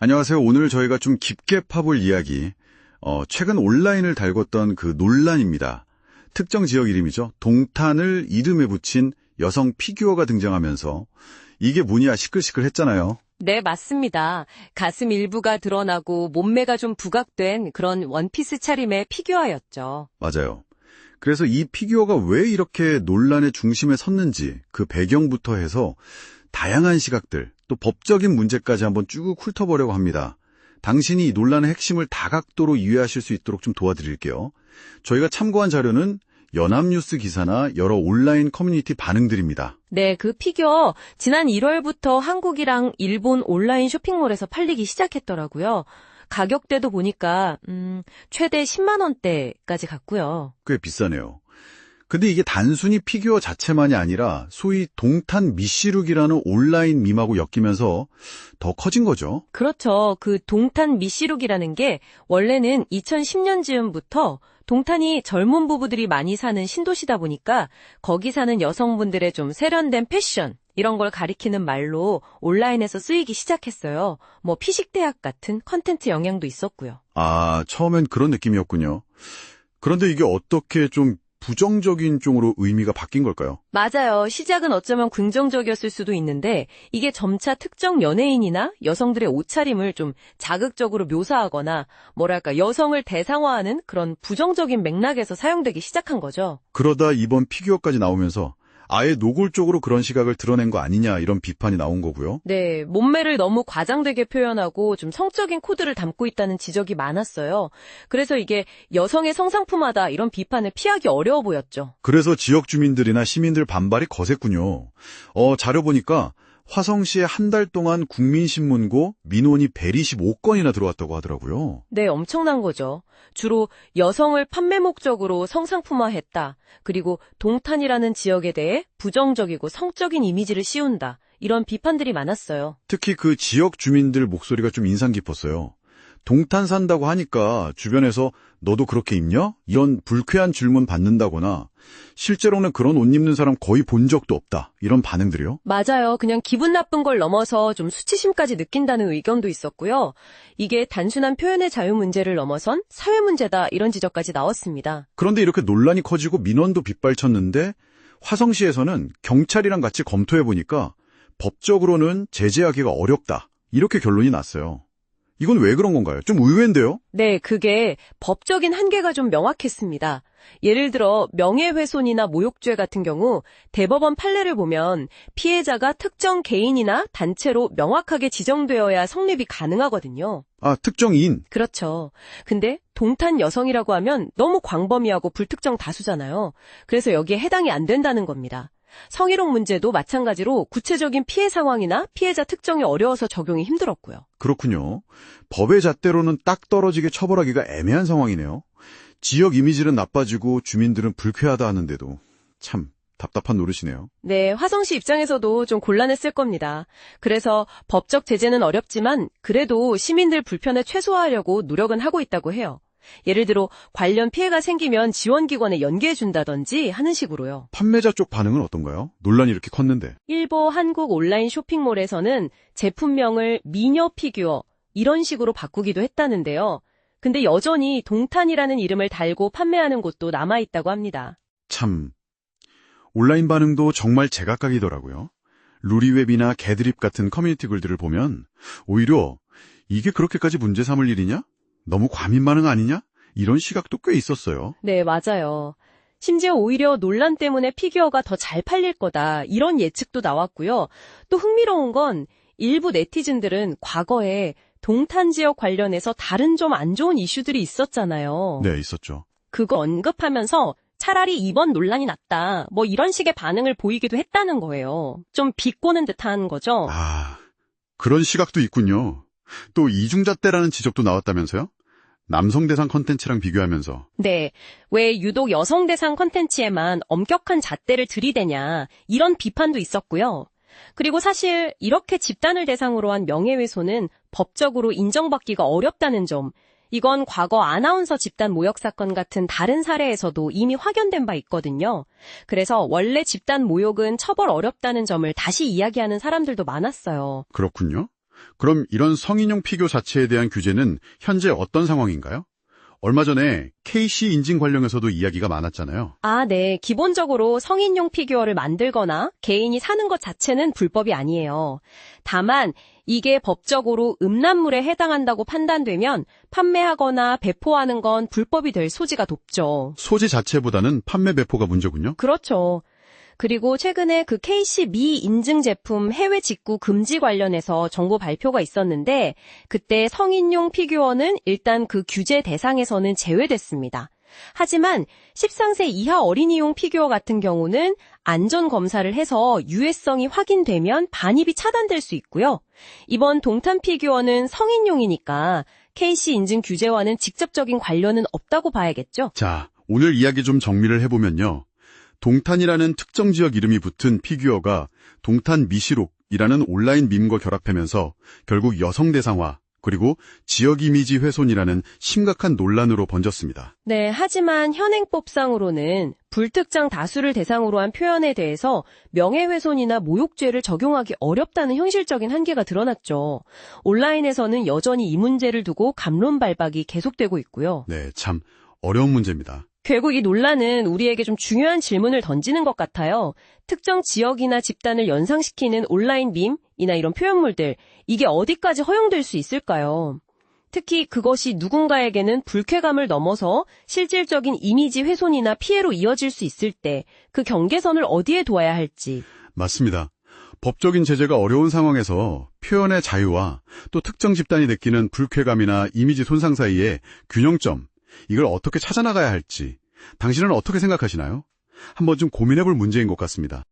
안녕하세요. 오늘 저희가 좀 깊게 파볼 이야기, 최근 온라인을 달궜던 그 논란입니다. 특정 지역 이름이죠. 동탄을 이름에 붙인 여성 피규어가 등장하면서 이게 뭐냐 시끌시끌했잖아요. 네, 맞습니다. 가슴 일부가 드러나고 몸매가 좀 부각된 그런 원피스 차림의 피규어였죠. 맞아요. 그래서 이 피규어가 왜 이렇게 논란의 중심에 섰는지 그 배경부터 해서 다양한 시각들, 또 법적인 문제까지 한번 쭉 훑어보려고 합니다. 당신이 이 논란의 핵심을 다각도로 이해하실 수 있도록 좀 도와드릴게요. 저희가 참고한 자료는 연합뉴스 기사나 여러 온라인 커뮤니티 반응들입니다. 네, 그 피규어 지난 1월부터 한국이랑 일본 온라인 쇼핑몰에서 팔리기 시작했더라고요. 가격대도 보니까 최대 10만 원대까지 갔고요. 꽤 비싸네요. 근데 이게 단순히 피규어 자체만이 아니라 소위 동탄 미시룩이라는 온라인 밈하고 엮이면서 더 커진 거죠. 그렇죠. 그 동탄 미시룩이라는 게 원래는 2010년 즈음부터 동탄이 젊은 부부들이 많이 사는 신도시다 보니까 거기 사는 여성분들의 좀 세련된 패션 이런 걸 가리키는 말로 온라인에서 쓰이기 시작했어요. 뭐 피식대학 같은 컨텐츠 영향도 있었고요. 아, 처음엔 그런 느낌이었군요. 그런데 이게 어떻게 좀 부정적인 쪽으로 의미가 바뀐 걸까요? 맞아요. 시작은 어쩌면 긍정적이었을 수도 있는데 이게 점차 특정 연예인이나 여성들의 옷차림을 좀 자극적으로 묘사하거나 뭐랄까 여성을 대상화하는 그런 부정적인 맥락에서 사용되기 시작한 거죠. 그러다 이번 피규어까지 나오면서 아예 노골적으로 그런 시각을 드러낸 거 아니냐 이런 비판이 나온 거고요. 네, 몸매를 너무 과장되게 표현하고 좀 성적인 코드를 담고 있다는 지적이 많았어요. 그래서 이게 여성의 성상품하다 이런 비판을 피하기 어려워 보였죠. 그래서 지역 주민들이나 시민들 반발이 거셌군요. 자료 보니까 화성시에 한 달 동안 국민신문고 민원이 125건이나 들어왔다고 하더라고요. 네, 엄청난 거죠. 주로 여성을 판매 목적으로 성상품화했다. 그리고 동탄이라는 지역에 대해 부정적이고 성적인 이미지를 씌운다. 이런 비판들이 많았어요. 특히 그 지역 주민들 목소리가 좀 인상 깊었어요. 동탄 산다고 하니까 주변에서 너도 그렇게 입냐? 이런 불쾌한 질문 받는다거나 실제로는 그런 옷 입는 사람 거의 본 적도 없다. 이런 반응들이요. 맞아요. 그냥 기분 나쁜 걸 넘어서 좀 수치심까지 느낀다는 의견도 있었고요. 이게 단순한 표현의 자유 문제를 넘어선 사회 문제다 이런 지적까지 나왔습니다. 그런데 이렇게 논란이 커지고 민원도 빗발쳤는데 화성시에서는 경찰이랑 같이 검토해보니까 법적으로는 제재하기가 어렵다. 이렇게 결론이 났어요. 이건 왜 그런 건가요? 좀 의외인데요? 네, 그게 법적인 한계가 좀 명확했습니다. 예를 들어 명예훼손이나 모욕죄 같은 경우 대법원 판례를 보면 피해자가 특정 개인이나 단체로 명확하게 지정되어야 성립이 가능하거든요. 아, 특정인. 그렇죠. 근데 동탄 여성이라고 하면 너무 광범위하고 불특정 다수잖아요. 그래서 여기에 해당이 안 된다는 겁니다. 성희롱 문제도 마찬가지로 구체적인 피해 상황이나 피해자 특정이 어려워서 적용이 힘들었고요. 그렇군요. 법의 잣대로는 딱 떨어지게 처벌하기가 애매한 상황이네요. 지역 이미지는 나빠지고 주민들은 불쾌하다 하는데도 참 답답한 노릇이네요. 네, 화성시 입장에서도 좀 곤란했을 겁니다. 그래서 법적 제재는 어렵지만 그래도 시민들 불편을 최소화하려고 노력은 하고 있다고 해요. 예를 들어 관련 피해가 생기면 지원기관에 연계해준다든지 하는 식으로요. 판매자 쪽 반응은 어떤가요? 논란이 이렇게 컸는데. 일부 한국 온라인 쇼핑몰에서는 제품명을 미녀 피규어 이런 식으로 바꾸기도 했다는데요. 근데 여전히 동탄이라는 이름을 달고 판매하는 곳도 남아있다고 합니다. 참, 온라인 반응도 정말 제각각이더라고요. 루리웹이나 개드립 같은 커뮤니티 글들을 보면 오히려 이게 그렇게까지 문제 삼을 일이냐? 너무 과민 반응 아니냐? 이런 시각도 꽤 있었어요. 네, 맞아요. 심지어 오히려 논란 때문에 피규어가 더 잘 팔릴 거다 이런 예측도 나왔고요. 또 흥미로운 건 일부 네티즌들은 과거에 동탄 지역 관련해서 다른 좀 안 좋은 이슈들이 있었잖아요. 네, 있었죠. 그거 언급하면서 차라리 이번 논란이 낫다 뭐 이런 식의 반응을 보이기도 했다는 거예요. 좀 비꼬는 듯한 거죠. 아, 그런 시각도 있군요. 또 이중잣대라는 지적도 나왔다면서요? 남성 대상 컨텐츠랑 비교하면서. 네, 왜 유독 여성 대상 컨텐츠에만 엄격한 잣대를 들이대냐 이런 비판도 있었고요. 그리고 사실 이렇게 집단을 대상으로 한 명예훼손은 법적으로 인정받기가 어렵다는 점, 이건 과거 아나운서 집단 모욕 사건 같은 다른 사례에서도 이미 확연된 바 있거든요. 그래서 원래 집단 모욕은 처벌 어렵다는 점을 다시 이야기하는 사람들도 많았어요. 그렇군요. 그럼 이런 성인용 피규어 자체에 대한 규제는 현재 어떤 상황인가요? 얼마 전에 KC 인증 관련해서도 이야기가 많았잖아요. 아, 네. 기본적으로 성인용 피규어를 만들거나 개인이 사는 것 자체는 불법이 아니에요. 다만 이게 법적으로 음란물에 해당한다고 판단되면 판매하거나 배포하는 건 불법이 될 소지가 높죠. 소지 자체보다는 판매 배포가 문제군요. 그렇죠. 그리고 최근에 그 KC 미 인증 제품 해외 직구 금지 관련해서 정부 발표가 있었는데 그때 성인용 피규어는 일단 그 규제 대상에서는 제외됐습니다. 하지만 13세 이하 어린이용 피규어 같은 경우는 안전 검사를 해서 유해성이 확인되면 반입이 차단될 수 있고요. 이번 동탄 피규어는 성인용이니까 KC 인증 규제와는 직접적인 관련은 없다고 봐야겠죠. 자, 오늘 이야기 좀 정리를 해보면요. 동탄이라는 특정 지역 이름이 붙은 피규어가 동탄 미시록이라는 온라인 밈과 결합하면서 결국 여성 대상화 그리고 지역 이미지 훼손이라는 심각한 논란으로 번졌습니다. 네, 하지만 현행법상으로는 불특정 다수를 대상으로 한 표현에 대해서 명예훼손이나 모욕죄를 적용하기 어렵다는 현실적인 한계가 드러났죠. 온라인에서는 여전히 이 문제를 두고 갑론 발박이 계속되고 있고요. 네, 참 어려운 문제입니다. 결국 이 논란은 우리에게 좀 중요한 질문을 던지는 것 같아요. 특정 지역이나 집단을 연상시키는 온라인 밈이나 이런 표현물들, 이게 어디까지 허용될 수 있을까요? 특히 그것이 누군가에게는 불쾌감을 넘어서 실질적인 이미지 훼손이나 피해로 이어질 수 있을 때 그 경계선을 어디에 둬야 할지. 맞습니다. 법적인 제재가 어려운 상황에서 표현의 자유와 또 특정 집단이 느끼는 불쾌감이나 이미지 손상 사이의 균형점, 이걸 어떻게 찾아나가야 할지 당신은 어떻게 생각하시나요? 한번 좀 고민해볼 문제인 것 같습니다.